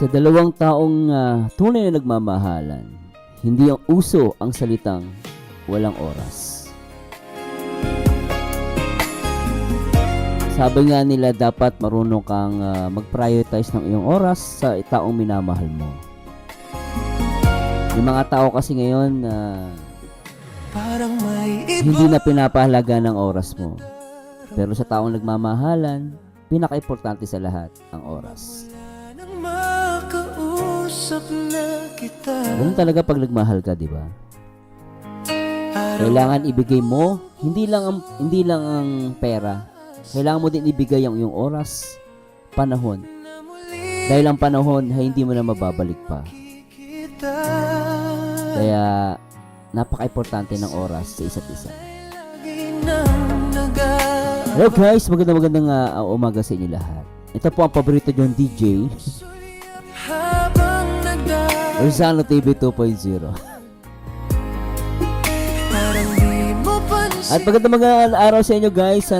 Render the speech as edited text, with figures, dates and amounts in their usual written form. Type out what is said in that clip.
Sa dalawang taong tunay na nagmamahalan, hindi ang uso ang salitang walang oras. Sabi nga nila dapat marunong kang mag-prioritize ng iyong oras sa taong minamahal mo. Yung mga tao kasi ngayon hindi na pinapahalaga ng oras mo. Pero sa taong nagmamahalan, pinaka-importante sa lahat ang oras. Ganun talaga pag nagmahal ka, di ba? Kailangan ibigay mo hindi lang ang pera. Kailangan mo din ibigay ang iyong oras, panahon. Dahil ang panahon ay hindi mo na mababalik pa. Kaya napaka-importante ng oras sa isa't isa. Hello guys, magandang umaga sa inyo lahat. Ito po ang paborito niyong DJ Rizano TV 2.0. At magandang araw sa inyo guys.